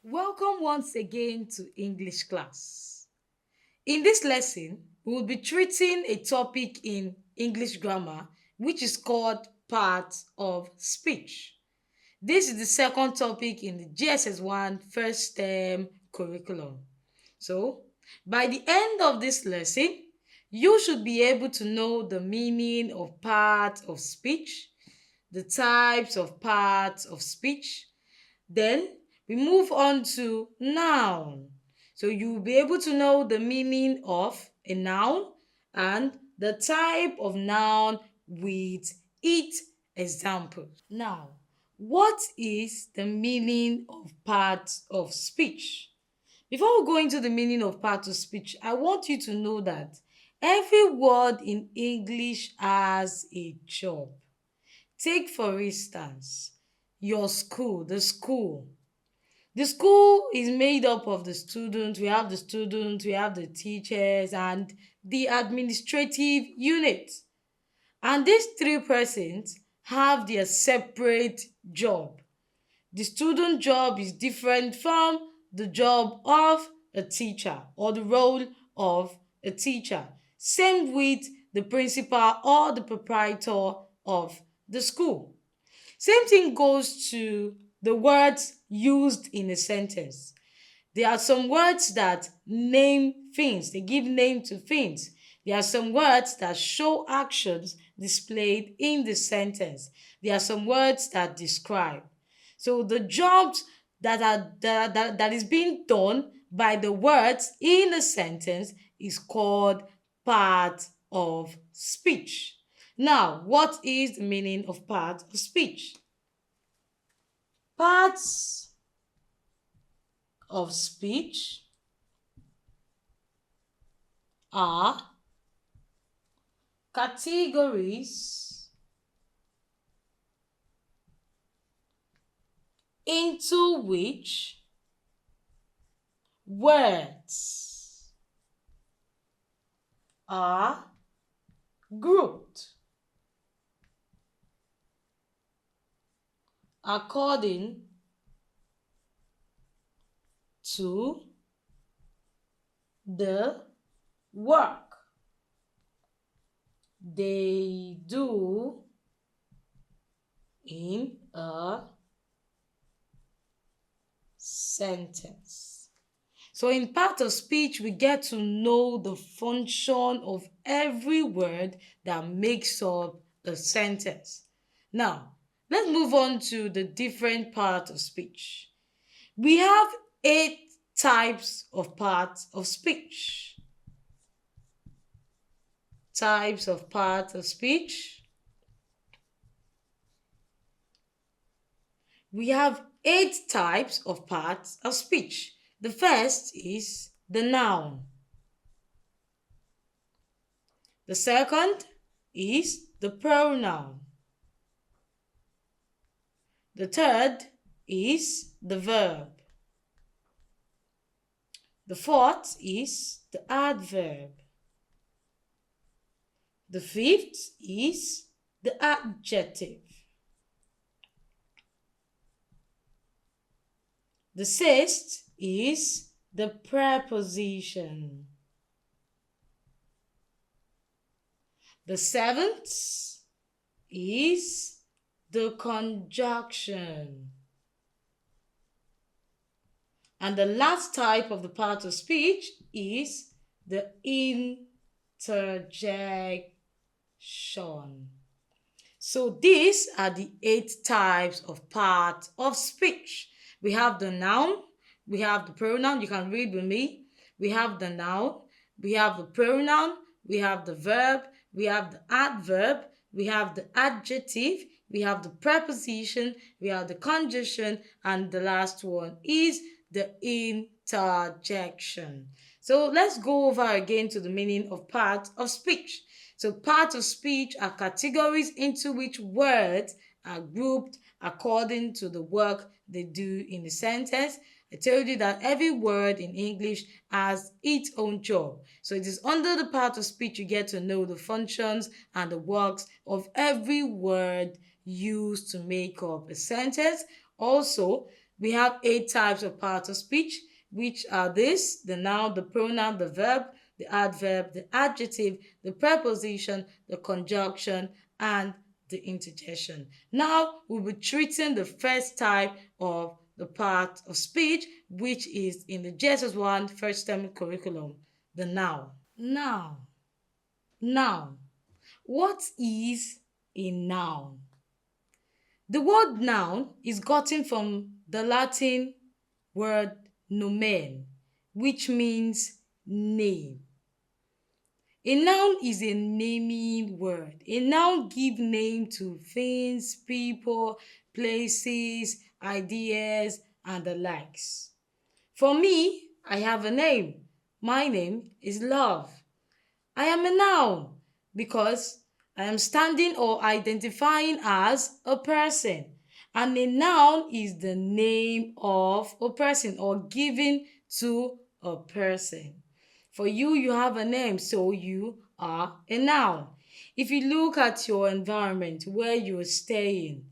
Welcome once again to English class. In this lesson, we will be treating a topic in English grammar which is called part of speech. This is the second topic in the JSS 1 first term curriculum. So, by the end of this lesson, you should be able to know the meaning of part of speech, the types of parts of speech, then we move on to noun. So you will be able to know the meaning of a noun and the type of noun with each example. Now, what is the meaning of parts of speech? Before we go into the meaning of part of speech, I want you to know that every word in English has a job. Take for instance, your school, the school. The school is made up of the students. We have the students, we have the teachers, and the administrative unit. And these three persons have their separate job. The student job is different from the job of a teacher or the role of a teacher. Same with the principal or the proprietor of the school. Same thing goes to the words used in a sentence. There are some words that name things, they give name to things. There are some words that show actions displayed in the sentence. There are some words that describe. So the jobs that is being done by the words in a sentence is called part of speech. Now, what is the meaning of part of speech? Parts of speech are categories into which words are grouped according to the work they do in a sentence. So in part of speech, we get to know the function of every word that makes up a sentence. Now, let's move on to the different parts of speech. We have 8 types of parts of speech. Types of parts of speech. We have 8 types of parts of speech. The first is the noun. The second is the pronoun. The third is the verb. The fourth is the adverb. The fifth is the adjective. The sixth is the preposition. The seventh is the conjunction. And the last type of the part of speech is the interjection. So these are the 8 types of part of speech. We have the noun, we have the pronoun, you can read with me. We have the noun, we have the pronoun, we have the verb, we have the adverb, we have the adjective, we have the preposition, we have the conjunction, and the last one is the interjection. So let's go over again to the meaning of part of speech. So parts of speech are categories into which words are grouped according to the work they do in the sentence. I told you that every word in English has its own job. So it is under the part of speech you get to know the functions and the works of every word used to make up a sentence. Also, We have 8 types of parts of speech, which are this: the noun, the pronoun, the verb, the adverb, the adjective, the preposition, the conjunction, and the interjection. Now we'll be treating the first type of the part of speech, which is in the JSS 1 first term curriculum, the noun. Noun. What is a noun? The word noun is gotten from the Latin word nomen, which means name. A noun is a naming word. A noun gives name to things, people, places, ideas, and the likes. For me, I have a name. My name is Love. I am a noun because I am standing or identifying as a person. And a noun is the name of a person or given to a person. For you, you have a name, so you are a noun. If you look at your environment where you're staying,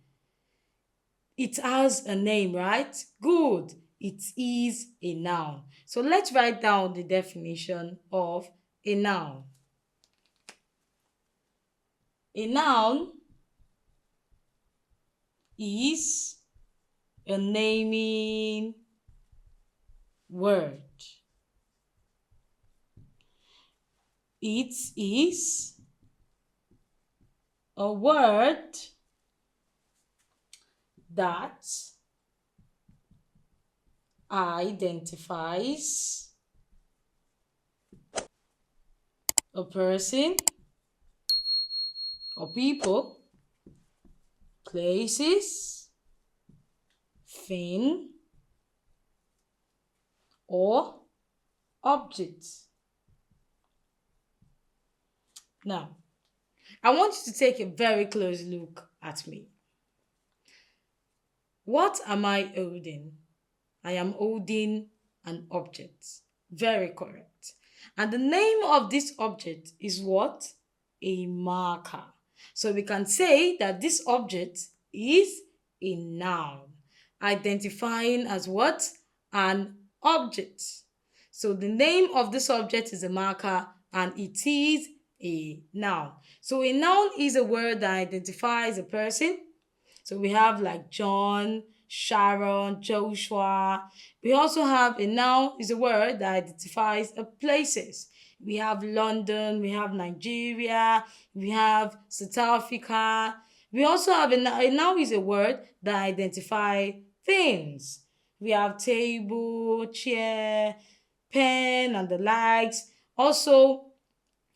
it has a name, right? Good. It is a noun. So let's write down the definition of a noun. A noun is a naming word. It is a word that identifies a person or people, places, thing, or objects. Now, I want you to take a very close look at me. What am I holding? I am holding an object. Very correct. And the name of this object is what? A marker. So we can say that this object is a noun, identifying as what? An object. So the name of this object is a marker and it is a noun. So a noun is a word that identifies a person. So we have like John, Sharon, Joshua. We also have a noun is a word that identifies places. We have London, we have Nigeria, we have South Africa. We also have a noun is a word that identifies things. We have table, chair, pen, and the likes. Also,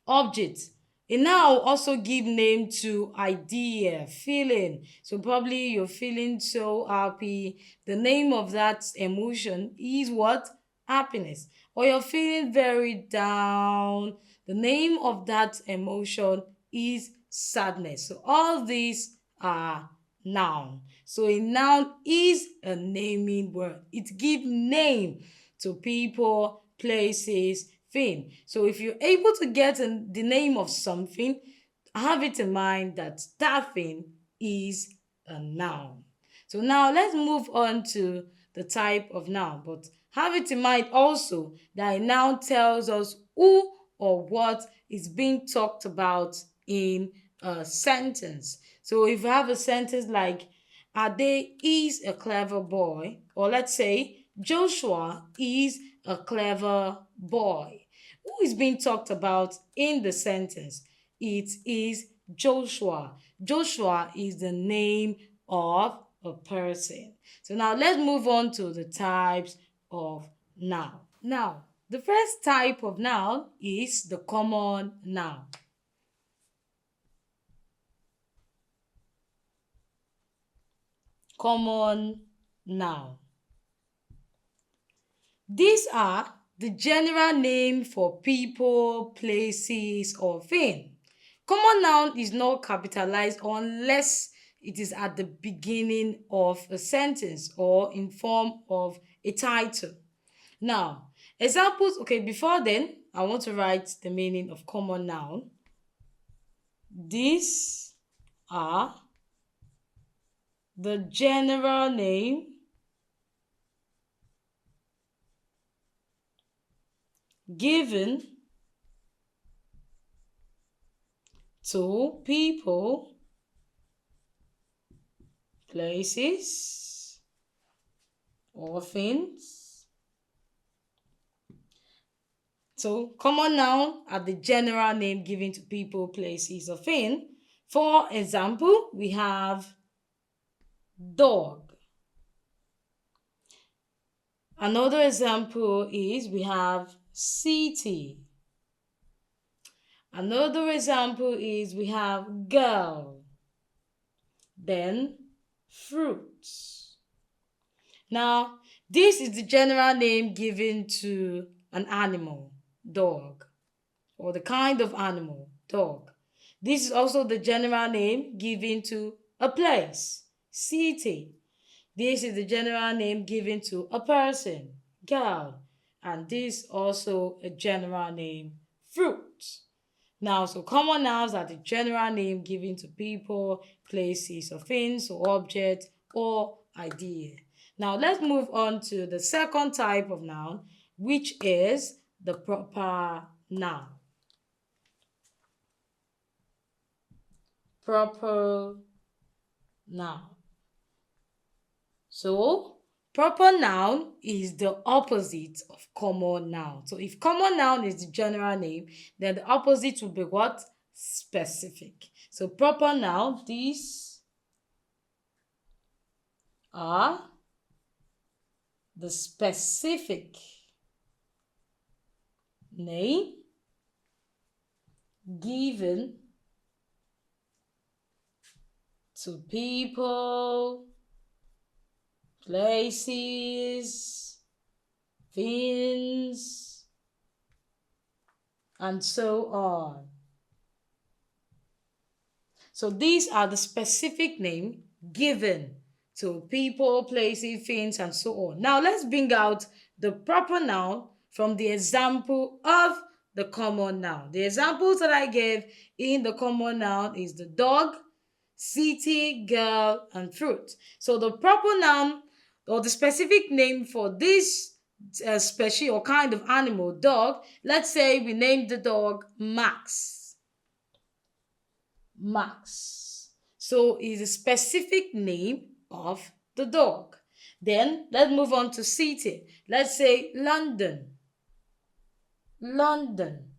objects. A noun also give name to idea, feeling. So probably you're feeling so happy. The name of that emotion is what? Happiness. Or you're feeling very down. The name of that emotion is sadness. So all these are noun. So a noun is a naming word. It gives name to people, places, thing. So if you're able to get the name of something, have it in mind that that thing is a noun. So now let's move on to the type of noun. But have it in mind also that a noun tells us who or what is being talked about in a sentence. So if you have a sentence like Ade is a clever boy, or let's say Joshua is a clever boy. Who is being talked about in the sentence? It is Joshua. Joshua is the name of a person. So now let's move on to the types of noun. Now, the first type of noun is the common noun. Common noun. These are the general name for people, places, or things. Common noun is not capitalized unless it is at the beginning of a sentence or in form of a title. Now, examples, okay, before then, I want to write the meaning of common noun. These are the general name given to people, places, or things. So common noun are the general name given to people, places, or things. For example, we have dog. Another example is we have city. Another example is we have girl. Then fruits. Now, this is the general name given to an animal, dog, or the kind of animal, dog. This is also the general name given to a place, city. This is the general name given to a person, girl. And this also a general name, fruit. Now, so common nouns are the general name given to people, places, or things, or objects, or idea. Now, let's move on to the second type of noun, which is the proper noun. Proper noun. So, proper noun is the opposite of common noun. So, if common noun is the general name, then the opposite will be what? Specific. So, proper noun, these are the specific name given to people, places, things, and so on. So these are the specific name given to people, places, things, and so on. Now let's bring out the proper noun from the example of the common noun. The examples that I gave in the common noun is the dog, city, girl, and fruit. So the proper noun or the specific name for this species or kind of animal, dog, let's say we named the dog Max. Max. So it's a specific name of the dog. Then let's move on to city. Let's say London. London.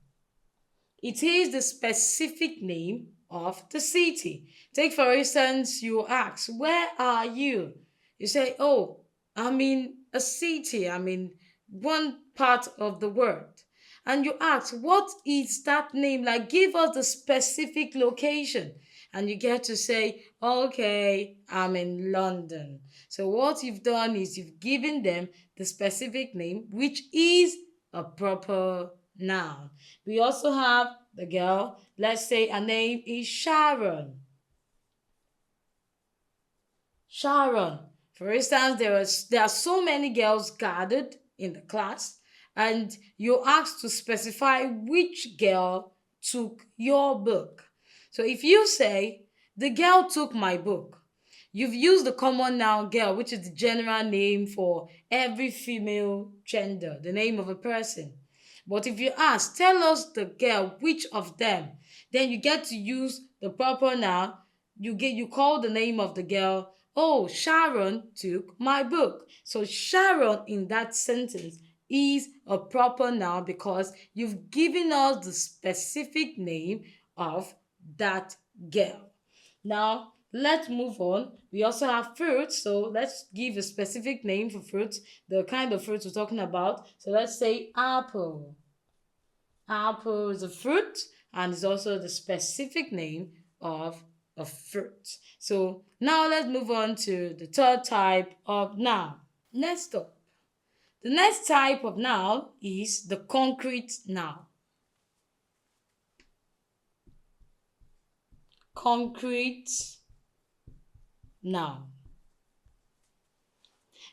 It is the specific name of the city. Take for instance, you ask, where are you? You say, oh, I'm in a city. I'm in one part of the world. And you ask, what is that name? Like, give us the specific location. And you get to say, okay, I'm in London. So what you've done is you've given them the specific name, which is a proper noun. We also have the girl. Let's say her name is Sharon. Sharon. For instance, there are so many girls gathered in the class, and you're asked to specify which girl took your book. So if you say, the girl took my book, you've used the common noun girl, which is the general name for every female gender, the name of a person. But if you ask, tell us the girl, which of them, then you get to use the proper noun. You call the name of the girl. Oh, Sharon took my book. So Sharon in that sentence is a proper noun because you've given us the specific name of that girl. Now, let's move on. We also have fruits. So let's give a specific name for fruits, the kind of fruits we're talking about. So let's say apple. Apple is a fruit and is also the specific name of a fruit. So now let's move on to the third type of noun. Next up, the next type of noun is the concrete noun. Concrete noun.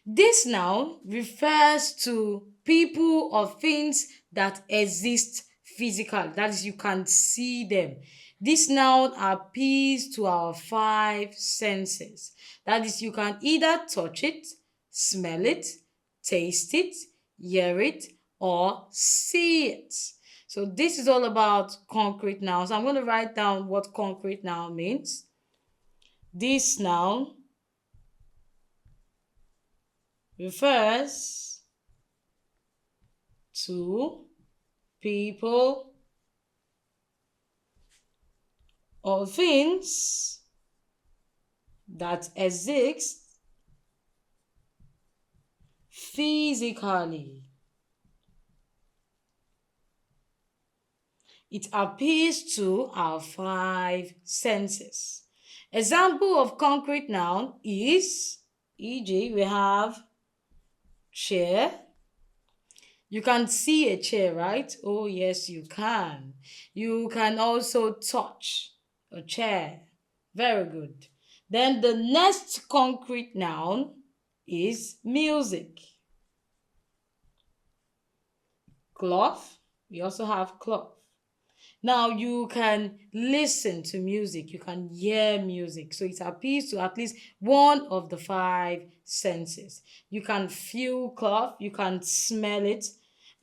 This noun refers to people or things that exist physically. That is, you can see them. This noun appeals to our five senses. That is, you can either touch it, smell it, taste it, hear it, or see it. So this is all about concrete nouns. I'm going to write down what concrete noun means. This noun refers to people or things that exist physically. It appeals to our five senses. Example of concrete noun is, e.g., we have chair. You can see a chair, right? Oh, yes, you can. You can also touch a chair. Very good. Then the next concrete noun is music. Cloth. We also have cloth. Now you can listen to music, you can hear music. So it appeals to at least one of the five senses. You can feel cloth, you can smell it,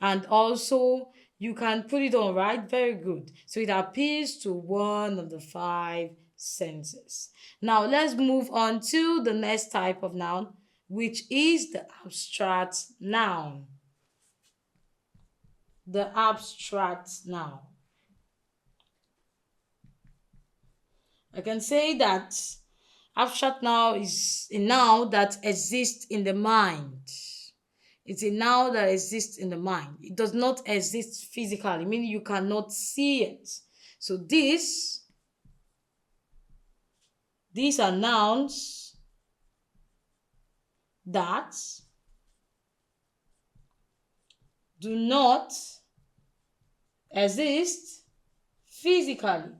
and also you can put it on, right? Very good. So it appeals to one of the five senses. Now let's move on to the next type of noun, which is the abstract noun. The abstract noun. I can say that abstract noun is a noun that exists in the mind. It's a noun that exists in the mind. It does not exist physically, meaning you cannot see it. So these are nouns that do not exist physically.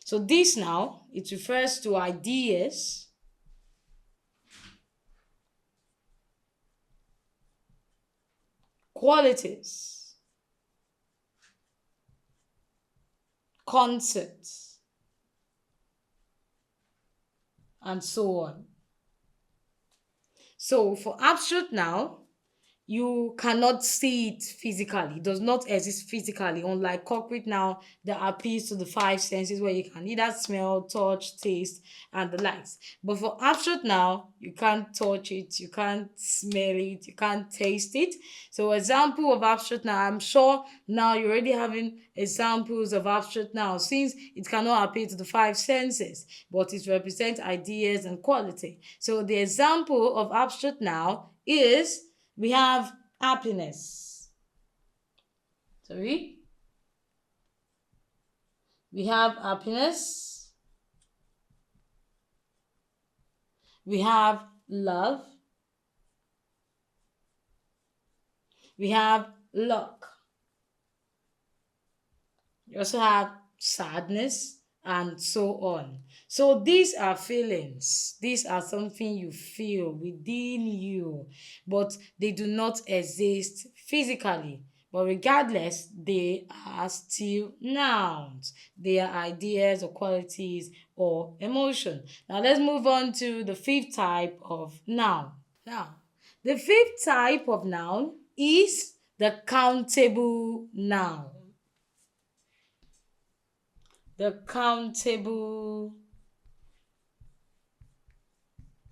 So this now, it refers to ideas, qualities, concepts, and so on. So for abstract noun, you cannot see it physically. It does not exist physically, unlike concrete noun that appeals to the five senses where you can either smell, touch, taste, and the likes. But for abstract noun, you can't touch it, you can't smell it, you can't taste it. So example of abstract noun, I'm sure now you're already having examples of abstract noun since it cannot appeal to the five senses, but it represents ideas and quality. So the example of abstract noun is, we have happiness. Sorry. We have happiness. We have love. We have luck. We also have sadness and so on. So these are feelings. These are something you feel within you, but they do not exist physically. But regardless, they are still nouns. They are ideas or qualities or emotion. Now let's move on to the fifth type of noun. Now, the fifth type of noun is the countable noun. The countable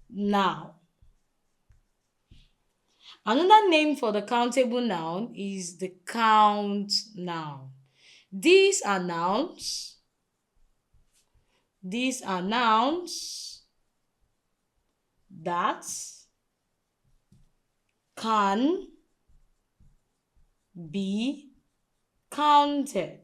noun. Another name for the countable noun is the count noun. These are nouns. These are nouns that can be counted.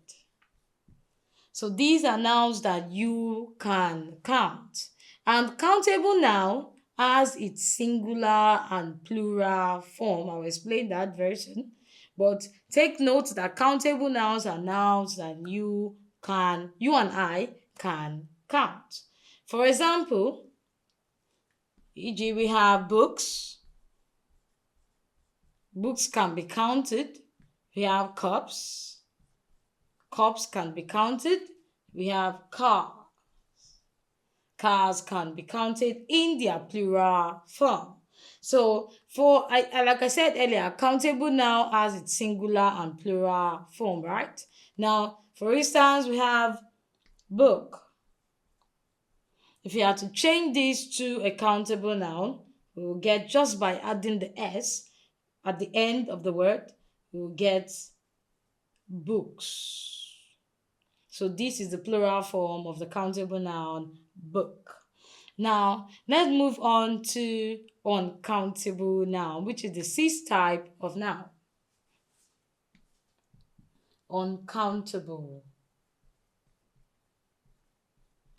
So these are nouns that you can count. And countable noun has its singular and plural form. I'll explain that version. But take note that countable nouns are nouns that you and I can count. For example, e.g., we have books. Books can be counted. We have cups. Cups can be counted. We have cars. Cars can be counted in their plural form. So like I said earlier, countable now has its singular and plural form, right? Now, for instance, we have book. If you had to change this to a countable noun, we will get, just by adding the s at the end of the word, we will get books. So this is the plural form of the countable noun book. Now, let's move on to uncountable noun, which is the sixth type of noun. Uncountable.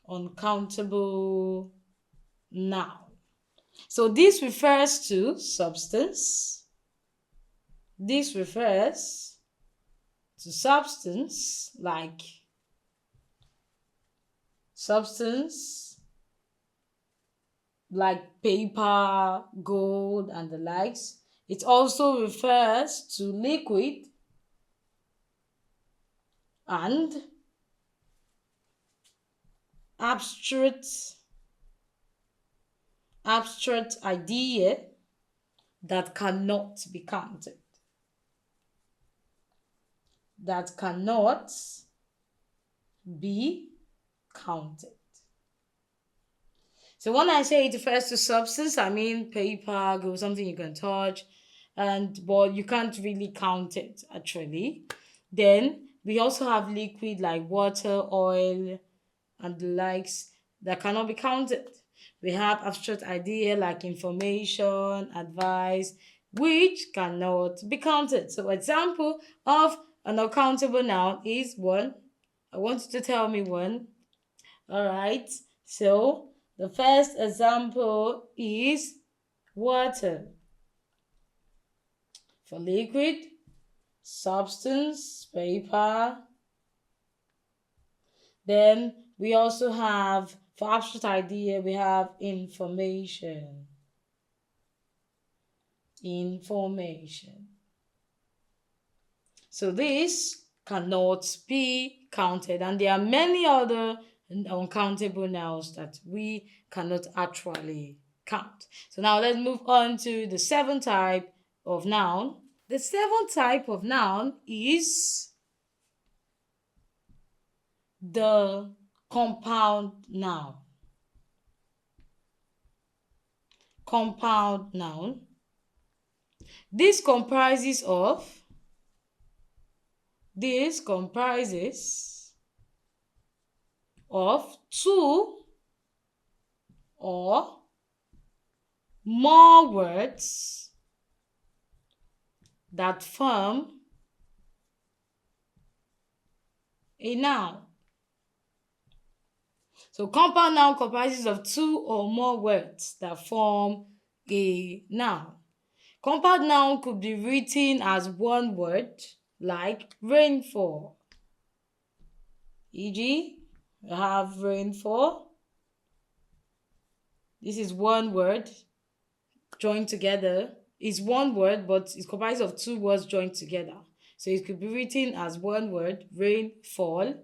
Uncountable noun. So this refers to substance. This refers to substance, like paper, gold, and the likes. It also refers to liquid and abstract idea that cannot be counted. That cannot be counted. So when I say it refers to substance, I mean paper, gold, something you can touch, but you can't really count it actually. Then we also have liquid like water, oil, and the likes that cannot be counted. We have abstract idea like information, advice, which cannot be counted. So example of an uncountable noun is one. I want you to tell me one. All right. So the first example is water. For liquid, substance, paper. Then we also have, for abstract idea, we have information. Information. So this cannot be counted, and there are many other uncountable nouns that we cannot actually count. So now let's move on to the seventh type of noun. The seventh type of noun is the compound noun. Compound noun. This comprises of two or more words that form a noun. So compound noun comprises of two or more words that form a noun. Compound noun could be written as one word, like rainfall. E.g., you have rainfall. This is one word joined together. It's one word, but it's comprised of two words joined together. So it could be written as one word, rainfall.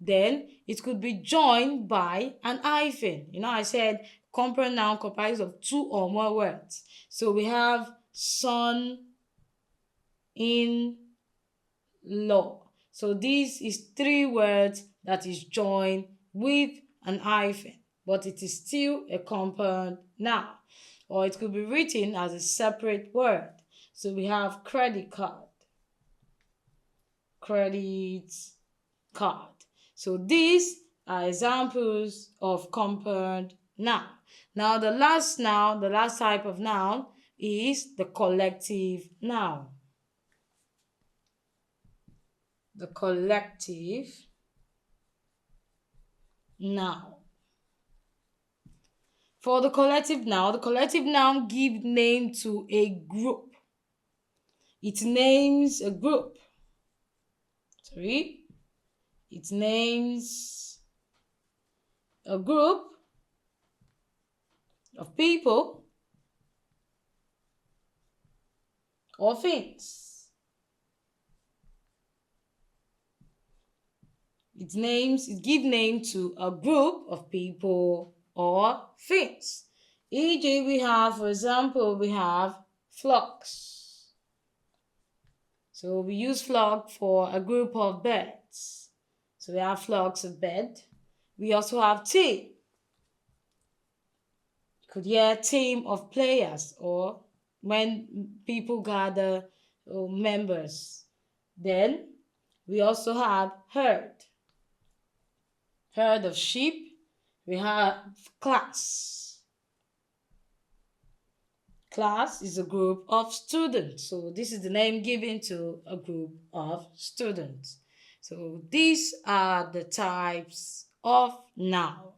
Then it could be joined by an hyphen. I said compound noun comprised of two or more words. So we have son in law. So this is three words that is joined with an hyphen, but it is still a compound noun. Or it could be written as a separate word. So we have credit card. Credit card. So these are examples of compound noun. Now the last type of noun is the collective noun. The collective noun. For the collective noun gives name to a group. It names a group. It names a group of people or things. It gives name to a group of people or things. E.g., we have, for example, we have flocks. So we use flock for a group of birds. So we have flocks of birds. We also have team. Could hear team of players or when people gather members. Then we also have herd. Herd of sheep. We have class. Class is a group of students. So this is the name given to a group of students. So these are the types of noun.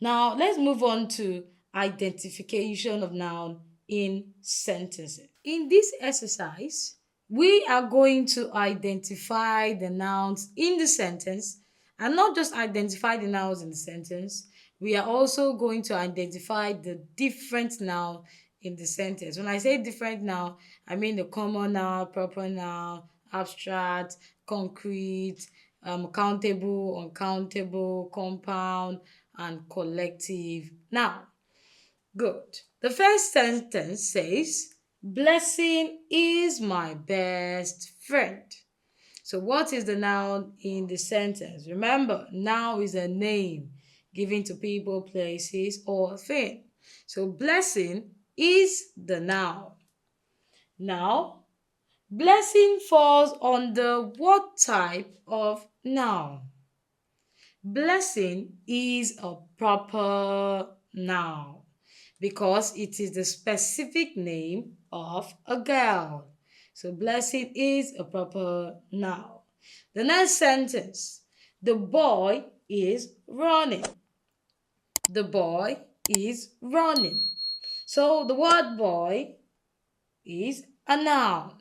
Now let's move on to identification of noun in sentences. In this exercise, we are going to identify the nouns in the sentence and not just identify the nouns in the sentence. We are also going to identify the different noun in the sentence. When I say different noun, I mean the common noun, proper noun, abstract, concrete, countable, uncountable, compound, and collective noun. Good. The first sentence says, Blessing is my best friend. So, what is the noun in the sentence? Remember, noun is a name given to people, places, or thing. So, blessing is the noun. Now, blessing falls under what type of noun? Blessing is a proper noun because it is the specific name of a girl. So, blessing is a proper noun. The next sentence, the boy is running. The boy is running. So, the word boy is a noun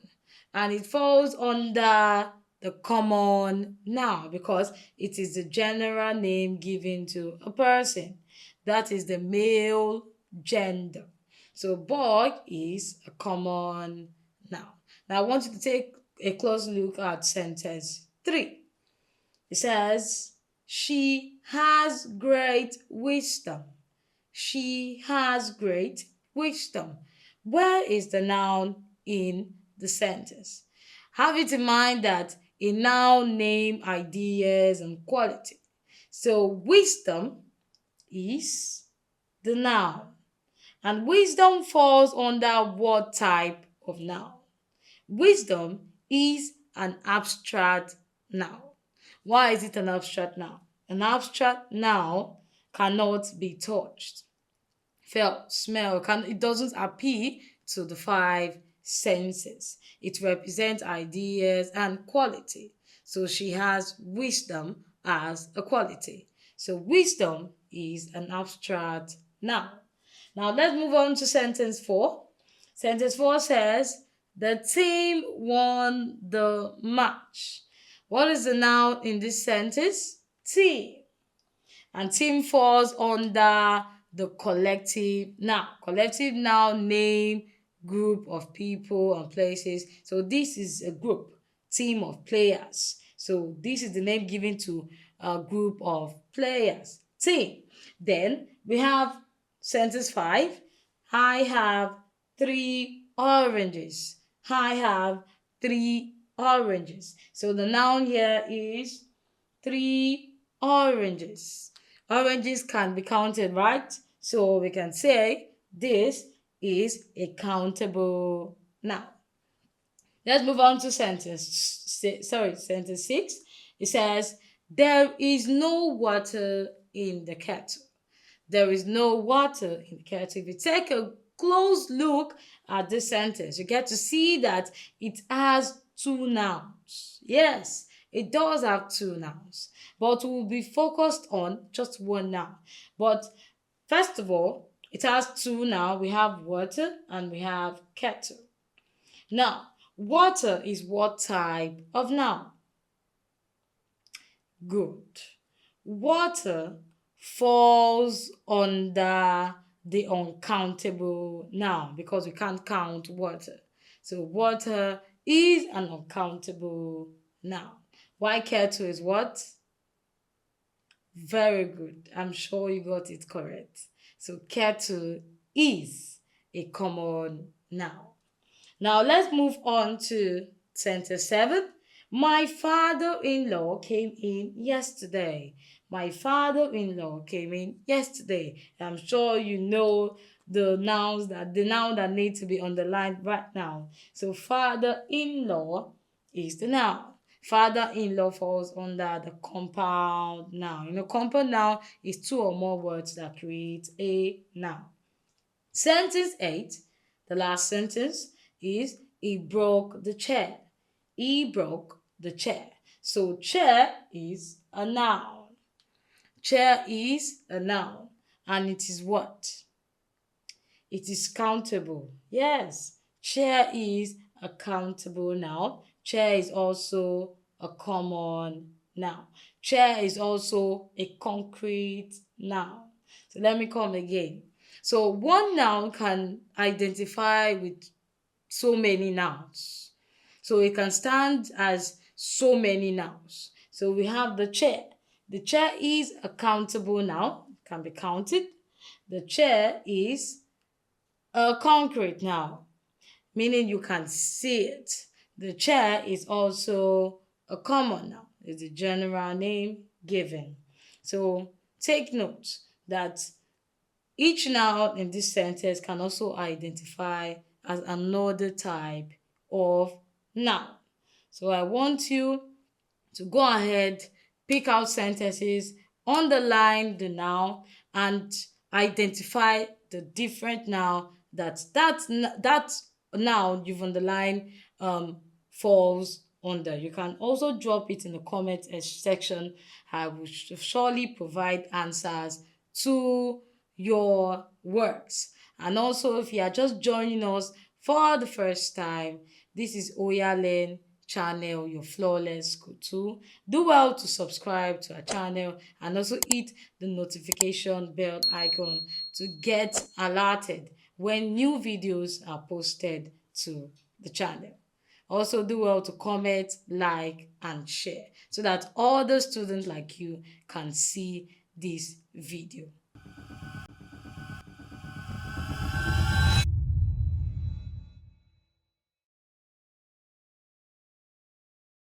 and it falls under the common noun because it is the general name given to a person. That is the male gender. So boy is a common noun. Now I want you to take a close look at sentence 3. It says, she has great wisdom. She has great wisdom. Where is the noun in the sentence? Have it in mind that a noun name ideas and quality. So wisdom is the noun. And wisdom falls under what type of noun? Wisdom is an abstract noun. Why is it an abstract noun? An abstract noun cannot be touched, felt, smell, it doesn't appeal to the 5 senses. It represents ideas and quality. So she has wisdom as a quality. So wisdom is an abstract noun. Now let's move on to sentence 4. Sentence 4 says, the team won the match. What is the noun in this sentence? Team. And team falls under the collective noun. Collective noun name, group of people and places. So this is a group, team of players. So this is the name given to a group of players, team. Then we have sentence 5. I have 3 oranges. I have 3 oranges. So the noun here is 3 oranges. Oranges can be counted, right? So we can say this is a countable noun. Let's move on to sentence 6. It says, there is no water in the kettle. There is no water in the kettle. If you take a close look at this sentence, you get to see that it has 2 nouns. Yes, it does have 2 nouns, but we'll be focused on just 1 noun. But first of all, it has 2 nouns. We have water and we have kettle. Now, water is what type of noun? Good. Water falls under the uncountable noun because we can't count water. So water is an uncountable noun. Why kettle is what? Very good. I'm sure you got it correct. So kettle is a common noun. Now let's move on to sentence 7. My father-in-law came in yesterday. My father-in-law came in yesterday. I'm sure you know the noun that need to be underlined right now. So father-in-law is the noun. Father-in-law falls under the compound noun. Compound noun is two or more words that create a noun. Sentence 8, the last sentence is he broke the chair. He broke the chair. So chair is a noun. Chair is a noun. And it is what? It is countable. Yes, chair is a countable noun. Chair is also a common noun. Chair is also a concrete noun. So let me come again. So one noun can identify with so many nouns. So it can stand as so many nouns. So we have the chair. The chair is a countable noun, can be counted. The chair is a concrete noun, meaning you can see it. The chair is also a common noun. It's a general name given. So take note that each noun in this sentence can also identify as another type of noun. So I want you to go ahead, pick out sentences, underline the noun, and identify the different noun that noun you've underlined falls under. You can also drop it in the comment section. I will surely provide answers to your works. And also, if you are just joining us for the first time, this is Oya Learn channel, your flawless school too. Do well to subscribe to our channel and also hit the notification bell icon to get alerted when new videos are posted to the channel. Also, do well to comment, like, and share so that other students like you can see this video.